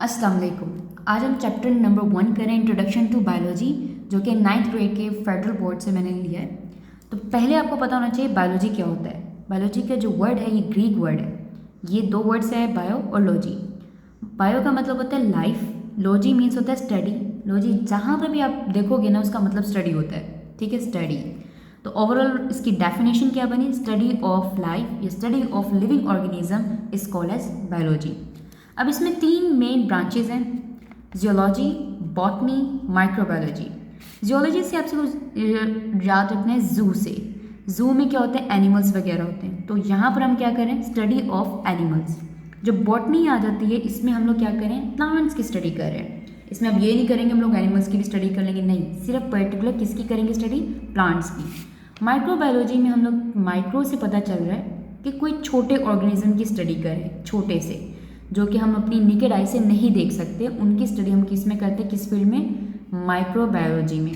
अस्सलाम वालेकुम। आज हम चैप्टर नंबर 1 करें, इंट्रोडक्शन टू बायोलॉजी, जो कि 9th ग्रेड के फेडरल बोर्ड से मैंने लिया है। तो पहले आपको पता होना चाहिए बायोलॉजी क्या होता है। बायोलॉजी का जो वर्ड है ये ग्रीक वर्ड है। ये दो वर्ड्स है, बायो और लॉजी। बायो का मतलब होता है लाइफ, लॉजी मीन्स होता है स्टडी। लॉजी जहाँ पर भी आप देखोगे ना उसका मतलब स्टडी होता है, ठीक है, स्टडी। तो ओवरऑल इसकी डेफिनेशन क्या बनी? स्टडी ऑफ लाइफ या study of living organism is called as biology. अब इसमें तीन मेन ब्रांचेज हैं, जियोलॉजी, बॉटनी, माइक्रोबायोलॉजी। जियोलॉजी से आपसे कुछ याद रखना है जू से। जू में क्या होता है? एनिमल्स वगैरह होते हैं। तो यहाँ पर हम क्या करें? Study of animals. जो बॉटनी आ जाती है इसमें हम लोग क्या करें? प्लांट्स की स्टडी कर रहे हैं। इसमें अब ये नहीं करेंगे हम लोग एनिमल्स की भी स्टडी कर लेंगे, नहीं, सिर्फ पर्टिकुलर किसकी करेंगे स्टडी? प्लांट्स की। माइक्रोबायोलॉजी में हम लोग माइक्रो से पता चल रहा है कि कोई छोटे ऑर्गेनिज्म की स्टडी करें, छोटे से, जो कि हम अपनी निकेड आई से नहीं देख सकते, उनकी स्टडी हम किस में करते हैं? किस फील्ड में? माइक्रोबायोलॉजी में।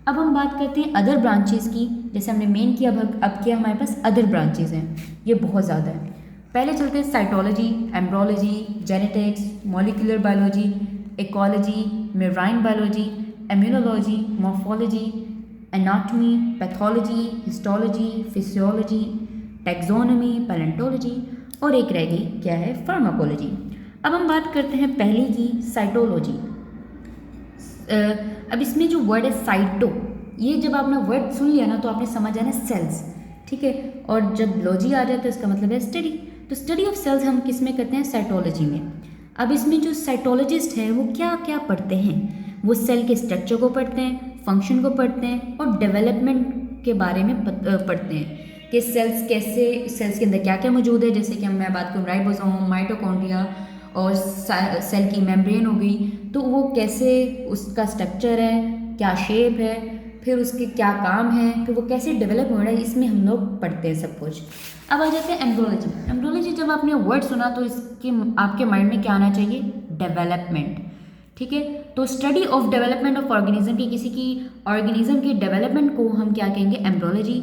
अब हम बात करते हैं अदर ब्रांचेस की। जैसे हमने मेन किया, अब क्या हमारे पास अदर ब्रांचेस हैं, ये बहुत ज़्यादा है। पहले चलते हैं cytology, embryology, genetics, molecular biology, ecology, marine biology, immunology, morphology, anatomy, pathology, histology, physiology, taxonomy, palaeontology, और एक रह गई क्या है? फार्माकोलॉजी। अब हम बात करते हैं पहली की, साइटोलॉजी। अब इसमें जो वर्ड है साइटो, ये जब आपने वर्ड सुन लिया ना तो आपने समझ आना सेल्स, ठीक है। और जब लॉजी आ जाए तो इसका मतलब है स्टडी। तो स्टडी ऑफ सेल्स हम किस में करते हैं? साइटोलॉजी में। अब इसमें जो साइटोलॉजिस्ट हैं वो क्या क्या पढ़ते हैं? वो सेल के स्ट्रक्चर को पढ़ते हैं, फंक्शन को पढ़ते हैं और डेवलपमेंट के बारे में पढ़ते हैं कि सेल्स कैसे, सेल्स के अंदर क्या क्या मौजूद है। जैसे कि मैं बात करूँ राइबोसोम, माइटोकॉन्ड्रिया और सेल की मेम्ब्रेन हो गई, तो वो कैसे, उसका स्ट्रक्चर है, क्या शेप है, फिर उसके क्या काम है, फिर वो कैसे डेवलप हो रहा है, इसमें हम लोग पढ़ते हैं सब कुछ। अब आ जाते हैं एम्ब्रोलॉजी। एम्ब्रोलॉजी जब आपने वर्ड सुना तो इसके आपके माइंड में क्या आना चाहिए? डेवलपमेंट, ठीक है। तो study of development of organism की, किसी की ऑर्गेनिज्म की डेवलपमेंट को हम क्या कहेंगे? एम्ब्रोलॉजी।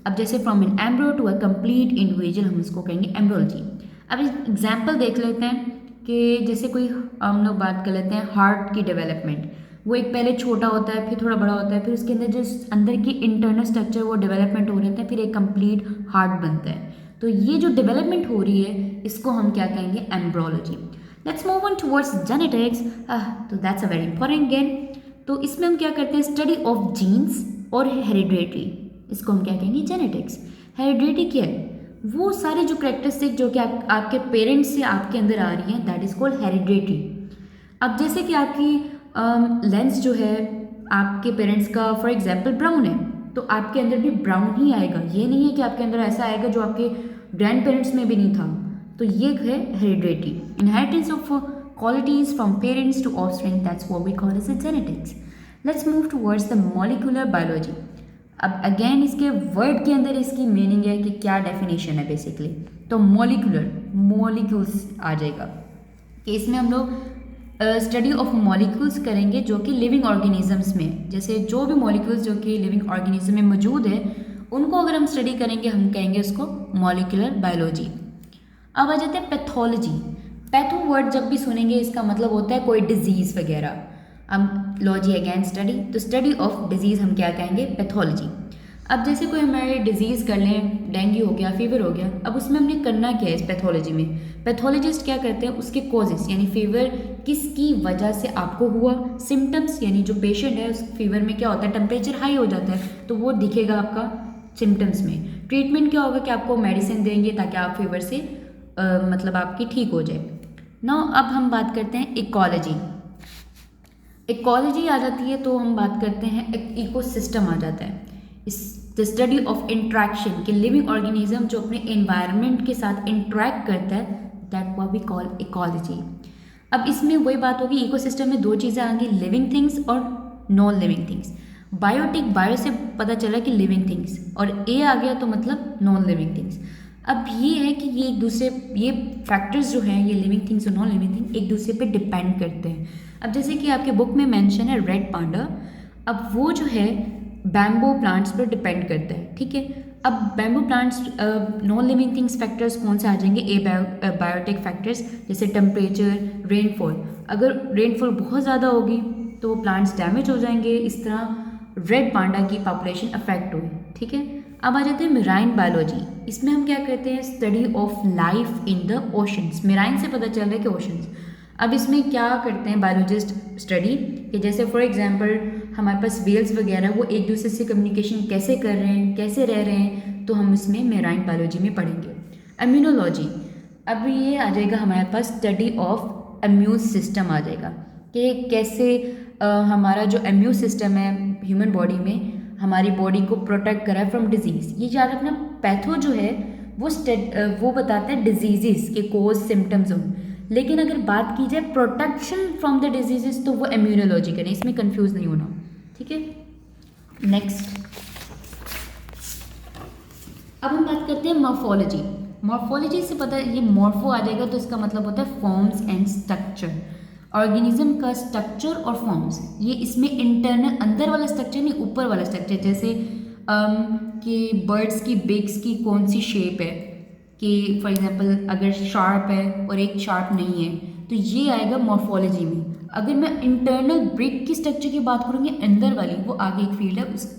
अब जैसे from an embryo to a complete individual, हम इसको कहेंगे एम्ब्रोलॉजी। अब एग्जाम्पल देख लेते हैं कि जैसे कोई, हम लोग बात कर लेते हैं हार्ट की डेवलपमेंट। वो एक पहले छोटा होता है, फिर थोड़ा बड़ा होता है, फिर उसके अंदर जो अंदर की इंटरनल स्ट्रक्चर वो डेवलपमेंट हो रहे थे, फिर एक कंप्लीट हार्ट बनता है। तो ये जो डेवलपमेंट हो रही है इसको हम क्या कहेंगे? Embryology. Let's move on towards genetics. तो that's a very important again. तो इसमें हम क्या करते हैं? स्टडी ऑफ जीन्स और हेरिडेटरी, इसको हम क्या कहेंगे? जेनेटिक्स। हेरिडेटरी क्या है? वो सारे जो करेक्टरिस्टिक जो कि आपके पेरेंट्स से आपके अंदर आ रही हैं, दैट इज कॉल्ड हेरिडेटरी। अब जैसे कि आपकी लेंस जो है आपके पेरेंट्स का फॉर एग्जांपल ब्राउन है, तो आपके अंदर भी ब्राउन ही आएगा। ये नहीं है कि आपके अंदर ऐसा आएगा जो आपके ग्रैंड पेरेंट्स में भी नहीं था। तो ये है hereditary, inheritance of qualities from parents to offspring, that's what we call as a genetics. Let's move towards the molecular biology. अब अगेन इसके वर्ड के अंदर इसकी मीनिंग है कि क्या डेफिनेशन है बेसिकली। तो मॉलिक्यूलर, मॉलिक्यूल्स आ जाएगा कि इसमें हम लोग स्टडी ऑफ मॉलिक्यूल्स करेंगे जो कि लिविंग ऑर्गेनिजम्स में, जैसे जो भी मॉलिक्यूल्स जो कि लिविंग ऑर्गेनिज्म में मौजूद है उनको अगर हम स्टडी करेंगे हम कहेंगे उसको मॉलिक्यूलर बायोलॉजी। अब आ जाते हैं पैथोलॉजी। पैथो वर्ड जब भी सुनेंगे इसका मतलब होता है कोई डिजीज़ वगैरह। अब लॉजी अगेन स्टडी, तो स्टडी ऑफ डिजीज़ हम क्या कहेंगे? पैथोलॉजी। अब जैसे कोई हमारे डिजीज़ कर लें, डेंगू हो गया, फीवर हो गया, अब उसमें हमने करना क्या है इस पैथोलॉजी में? पैथोलॉजिस्ट क्या करते हैं? उसके कॉजेस यानी फीवर किसकी वजह से आपको हुआ, सिम्टम्स यानी जो पेशेंट है उस फीवर में क्या होता है? टेम्परेचर हाई हो जाता है तो वो दिखेगा आपका सिम्टम्स में। ट्रीटमेंट क्या होगा कि आपको मेडिसिन देंगे ताकि आप फीवर से मतलब आपकी ठीक हो जाए। नाउ अब हम बात करते हैं इकोलॉजी। इकोलॉजी आ जाती है तो हम बात करते हैं एक इकोसिस्टम आ जाता है। Is the study of interaction के लिविंग ऑर्गेनिज्म जो अपने एनवायरनमेंट के साथ इंट्रैक्ट करता है, that what we call ecology. अब इसमें वही बात होगी, इकोसिस्टम में दो चीज़ें आएंगी, लिविंग थिंग्स और non living things. Biotic, bio से पता चला कि लिविंग थिंग्स, और ए आ गया तो मतलब नॉन लिविंग थिंग्स। अब ये है कि ये एक दूसरे, ये फैक्टर्स जो हैं, ये लिविंग थिंग्स और नॉन लिविंग थिंग एक दूसरे पे डिपेंड करते हैं। अब जैसे कि आपके बुक में मेंशन है रेड पांडा, अब वो जो है बैम्बो प्लांट्स पर डिपेंड करता है, ठीक है। अब bamboo plants non living things factors कौन से आ जाएंगे? ए बायोटिक फैक्टर्स जैसे टेम्परेचर, रेनफॉल। अगर रेनफॉल बहुत ज़्यादा होगी तो वो प्लांट्स डैमेज हो जाएंगे, इस तरह रेड पांडा की पॉपुलेशन अफेक्ट हुई। ठीक है, अब आ जाते हैं मेराइन बायोलॉजी। इसमें हम क्या करते हैं, study of life in the oceans. Marine से पता चल रहा है कि ओशंस। अब इसमें क्या करते हैं बायोलॉजिस्ट स्टडी कि जैसे फॉर एग्जांपल हमारे पास वेल्स वगैरह वो एक दूसरे से कम्युनिकेशन कैसे कर रहे हैं, कैसे रह रहे हैं, तो हम इसमें मेराइन बायोलॉजी में पढ़ेंगे। इम्यूनोलॉजी, अब ये आ जाएगा हमारे पास स्टडी ऑफ इम्यून सिस्टम आ जाएगा कि कैसे हमारा जो इम्यून सिस्टम है ह्यूमन बॉडी में हमारी बॉडी को प्रोटेक्ट करा है फ्रॉम डिजीज़। ये याद रखना, पैथो जो है वो बताता है डिजीज़ के कोज सिम्टम्स हो, लेकिन अगर बात की जाए प्रोटेक्शन फ्रॉम द डिजीजेस तो वो इम्यूनोलॉजी करें, इसमें कंफ्यूज नहीं होना। ठीक है, नेक्स्ट अब हम बात करते हैं मॉर्फोलॉजी। मॉर्फोलॉजी से पता है, ये मॉर्फो आ जाएगा तो इसका मतलब होता है फॉर्म्स एंड स्ट्रक्चर। ऑर्गेनिज्म का स्ट्रक्चर और फॉर्म्स, ये इसमें इंटरनल अंदर वाला स्ट्रक्चर नहीं, ऊपर वाला स्ट्रक्चर। जैसे कि बर्ड्स की बिग्स की कौन सी शेप है, कि फॉर एग्जांपल अगर शार्प है और एक शार्प नहीं है, तो ये आएगा मॉर्फोलॉजी में। अगर मैं इंटरनल ब्रिक की स्ट्रक्चर की बात करूँगी, अंदर वाली, वो आगे एक फील्ड है, उस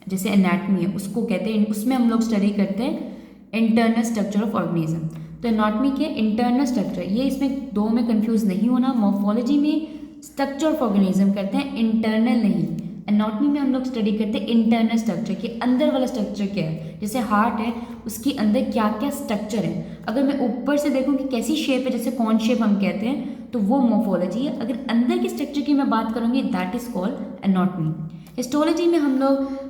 जैसे एनाटमी है, उसको कहते हैं, उसमें हम लोग स्टडी करते हैं इंटरनल स्ट्रक्चर ऑफ ऑर्गेनिज्म। तो एनाटमी के इंटरनल स्ट्रक्चर, ये इसमें दो में कंफ्यूज नहीं होना। मॉर्फोलॉजी में स्ट्रक्चर ऑफ ऑर्गेनिज्म करते हैं, इंटरनल नहीं। एनाटमी में हम लोग स्टडी करते हैं इंटरनल स्ट्रक्चर, के अंदर वाला स्ट्रक्चर क्या है। जैसे हार्ट है, उसके अंदर क्या क्या स्ट्रक्चर है। अगर मैं ऊपर से देखूँ कि कैसी शेप है, जैसे कॉर्न शेप हम कहते हैं, तो वो मॉर्फोलॉजी है। अगर अंदर की स्ट्रक्चर की मैं बात करूँगी, that is called anatomy. Histology में हम लोग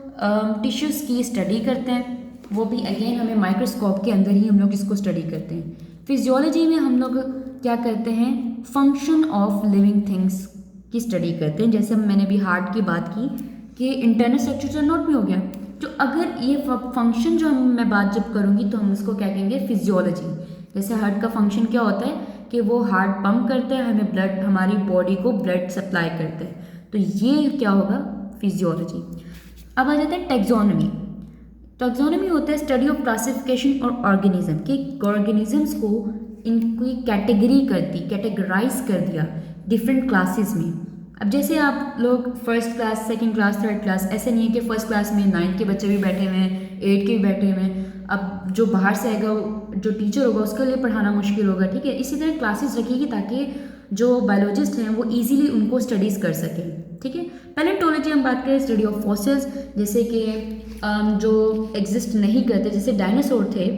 टिश्यूज़ की स्टडी करते हैं, वो भी अगेन हमें माइक्रोस्कोप के अंदर ही हम लोग इसको स्टडी करते हैं। फिजियोलॉजी में हम लोग क्या करते हैं, फंक्शन ऑफ लिविंग थिंग्स की स्टडी करते हैं। जैसे मैंने भी हार्ट की बात की कि इंटरनल स्ट्रक्चर तो नोट में हो गया, तो अगर ये फंक्शन जो मैं बात जब करूँगी तो हम उसको क्या कहेंगे, फिजियोलॉजी। जैसे हार्ट का फंक्शन क्या होता है कि वो हार्ट पंप करता है, हमें ब्लड, हमारी बॉडी को ब्लड सप्लाई करता है, तो ये क्या होगा, फिजियोलॉजी। अब आ जाता है टैक्सोनॉमी। टैक्सोनॉमी होता है स्टडी ऑफ क्लासिफिकेशन और ऑर्गेनिज्म, के ऑर्गेनिजम्स को इनकी कैटेगरी कर दी, कैटेगराइज कर दिया डिफरेंट क्लासेस में। अब जैसे आप लोग first class, second class, third class, ऐसे नहीं है कि फर्स्ट क्लास में 9th के बच्चे भी बैठे हुए हैं, 8 के भी बैठे हुए हैं। अब जो बाहर से आएगा, जो टीचर होगा, उसके लिए पढ़ाना मुश्किल होगा। ठीक है, इसी तरह क्लासेस रखिएगी ताकि जो बायोलॉजिस्ट हैं वो इजीली उनको स्टडीज़ कर सकें। ठीक है, पैलेंटोलॉजी हम बात करें, स्टडी ऑफ फॉसिल्स, जैसे कि जो एग्जिस्ट नहीं करते, जैसे डायनासोर थे,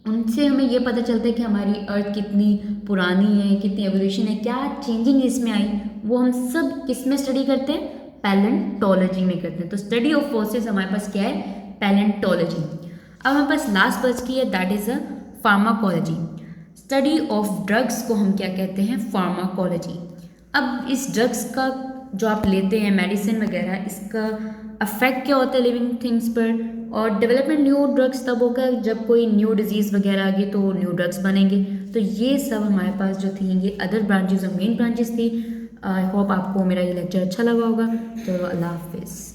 उनसे हमें ये पता चलता है कि हमारी अर्थ कितनी पुरानी है, कितनी एवोल्यूशन है, क्या चेंजिंग इसमें आई, वो हम सब किस में स्टडी करते हैं, पैलेंटोलॉजी में करते हैं। तो स्टडी ऑफ फॉसिल्स हमारे पास क्या है, पैलेंटोलॉजी। अब हमारे पास लास्ट बच की है, that is a pharmacology. Study of drugs को हम क्या कहते हैं, फार्माकोलॉजी। अब इस ड्रग्स का जो आप लेते हैं, मेडिसिन वगैरह, इसका अफेक्ट क्या होता है लिविंग थिंग्स पर, और डेवलपमेंट न्यू ड्रग्स तब होगा जब कोई न्यू डिजीज़ वगैरह आ गई तो न्यू ड्रग्स बनेंगे। तो ये सब हमारे पास जो थी, ये अदर ब्रांचेज और मेन ब्रांचेस थी। आई होप आपको मेरा ये लेक्चर अच्छा लगा होगा। तो अल्लाह हाफिज़।